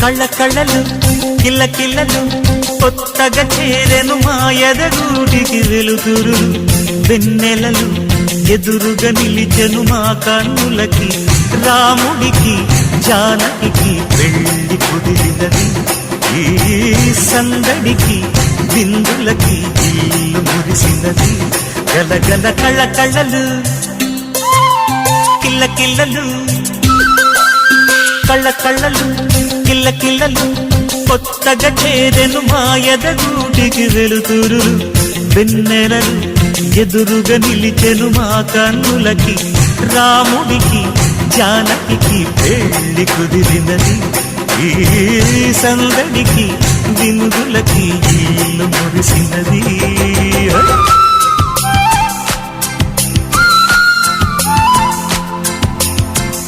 కళ్ళ కళ్ళలు కిల్ల కిల్లలు కొత్తగా చేరెను మాయదగూటికి వెలుతురు వెన్నెలలు ఎదురుగా నిలిచెను మా కన్నులకి రాముడికి జానకి పెళ్లి కుదిరినది ఈ సందడికి విందులకి ఇల్లు మురిసినది గలగల కళ్ళ కళ్ళలు కిల్ల కిల్లలు కళ్ళ కళ్ళలు కిల్ల కిల్లలు కొత్తగా చేరెను మాయదగూటికి వెలుతురు వెన్నెలలు ఎదురుగా నిలిచెను మా కన్నులకి రాముడికి జానకి పెళ్లి కుదిరినది ఈ సందడికి విందులకి ఇల్లు మురిసినది